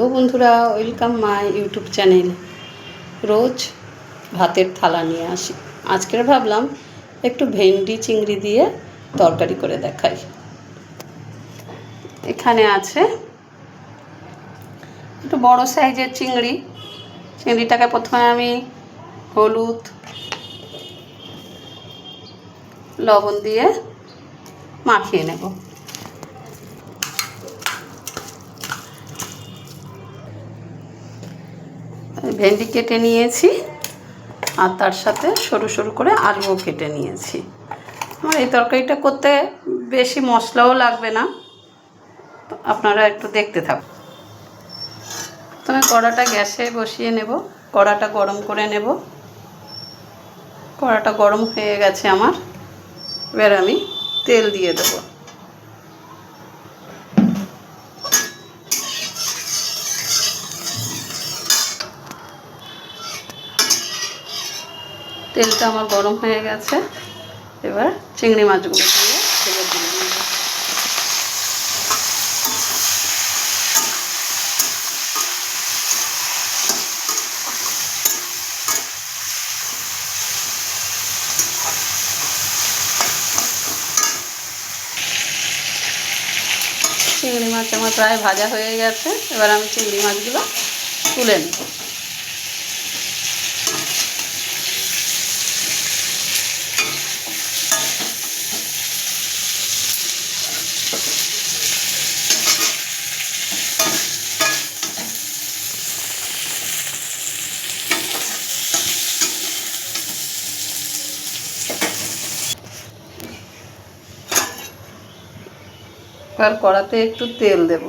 Hello বন্ধুরা, welcome my YouTube channel. রোজ ভাতের থালা নিয়ে আসি। আজকের ভাবলাম একটু ভেন্ডি চিংড়ি দিয়ে তরকারি করে দেখাই। এখানে আছে একটু বড় সাইজের চিংড়ি। চিংড়িটাকে প্রথমে আমি হলুদ লবণ দিয়ে মাখিয়ে নেব। ভেন্ডি কেটে নিয়েছি আর তার সাথে সরু সরু করে আলুও কেটে নিয়েছি। আমার এই তরকারিটা করতে বেশি মশলাও লাগবে না, আপনারা একটু দেখতে থাকুন। প্রথমে কড়াটা গ্যাসে বসিয়ে নেব, কড়াটা গরম করে নেব। কড়াটা গরম হয়ে গেছে আমার, এবার আমি তেল দিয়ে দেবো। তেলটা আমার গরম হয়ে গেছে, এবার চিংড়ি মাছগুলো দিয়ে তেলে দিয়ে দেব। চিংড়ি মাছ আমার প্রায় ভাজা হয়ে গেছে, এবার আমি চিংড়ি মাছগুলো তুলে নেব। এবার কড়াতে একটু তেল দেব।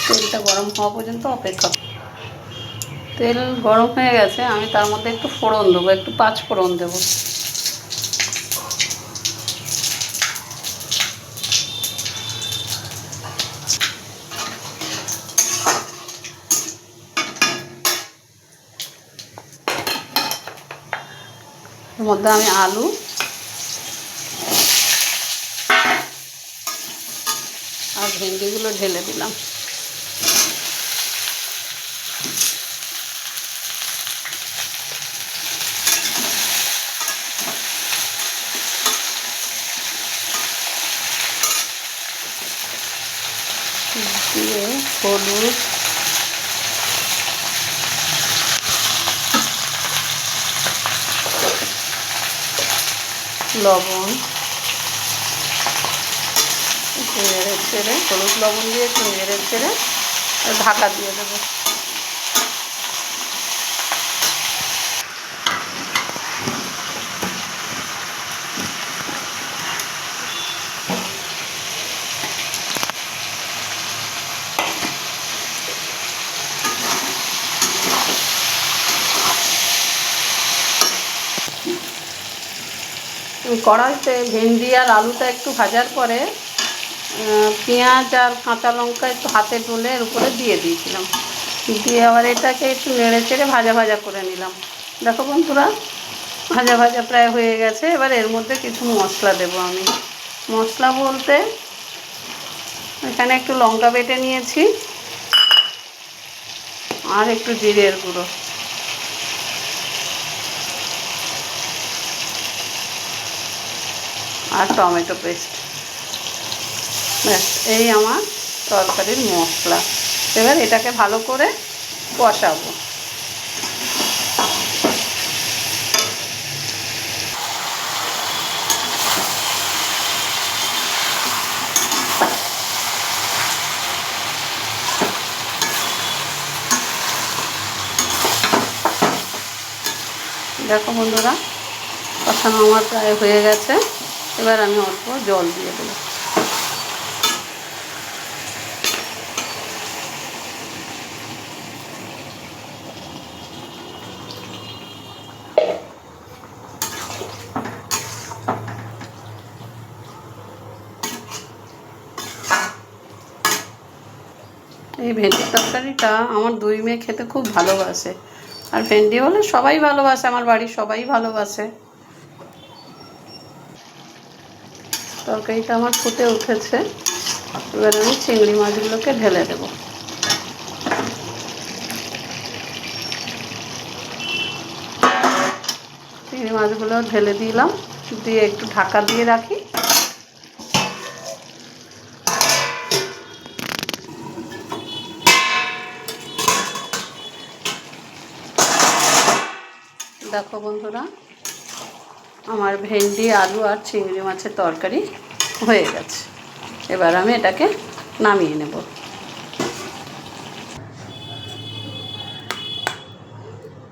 তেলটা গরম হওয়া পর্যন্ত অপেক্ষা। তেল গরম হয়ে গেছে, আমি তার মধ্যে একটু ফোড়ন দেবো, একটু পাঁচ ফোড়ন দেবো। এর মধ্যে আমি আলু আর ভেন্ডিগুলো ঢেলে দিলাম। দিয়ে হলুদ লবণ একটু নেড়ে চেড়ে, হলুদ লবণ দিয়ে একটু নেড়ে চেড়ে ঢাকা দিয়ে দেবো। কড়াইতে ভেন্ডি আর আলুটা একটু ভাজার পরে পেঁয়াজ আর কাঁচা লঙ্কা একটু হাতে তুলে এর উপরে দিয়ে দিয়েছিলাম। দিয়ে আবার এটাকে একটু নেড়ে চেড়ে ভাজা ভাজা করে নিলাম। দেখো বন্ধুরা, ভাজা ভাজা প্রায় হয়ে গেছে। এবার এর মধ্যে কিছু মশলা দেব আমি। মশলা বলতে এখানে একটু লঙ্কা বেটে নিয়েছি আর একটু জিরের গুঁড়ো, আর টমেটো পেস্ট। ব্যাস, এই আমার তরকারির মশলা। এবার এটাকে ভালো করে কষাবো। দেখো বন্ধুরা, কষানো আমার প্রায় হয়ে গেছে। এবার আমি অল্প জল দিয়ে দেবো। এই ভেন্ডির তরকারিটা আমার দুই মেয়ে খেতে খুব ভালোবাসে। আর ভেন্ডি হলে সবাই ভালোবাসে, আমার বাড়ির সবাই ভালোবাসে। তরকারিটা আমার ফুটে উঠেছে, এবার আমি চিংড়ি মাছগুলোকে ঢেলে দেব। চিংড়ি মাছগুলো ঢেলে দিলাম, দিয়ে একটু ঢাকা দিয়ে রাখি। দেখো বন্ধুরা, আমার ভেন্ডি, আলু আর চিংড়ি মাছের তরকারি হয়ে গেছে। এবার আমি এটাকে নামিয়ে নেব।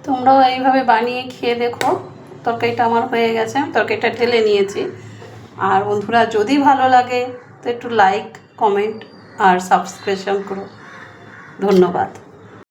তোমরাও এইভাবে বানিয়ে খেয়ে দেখো। তরকারিটা আমার হয়ে গেছে, তরকারিটা ঢেলে নিয়েছি। আর বন্ধুরা, যদি ভালো লাগে তো একটু লাইক, কমেন্ট আর সাবস্ক্রিপশন করো। ধন্যবাদ।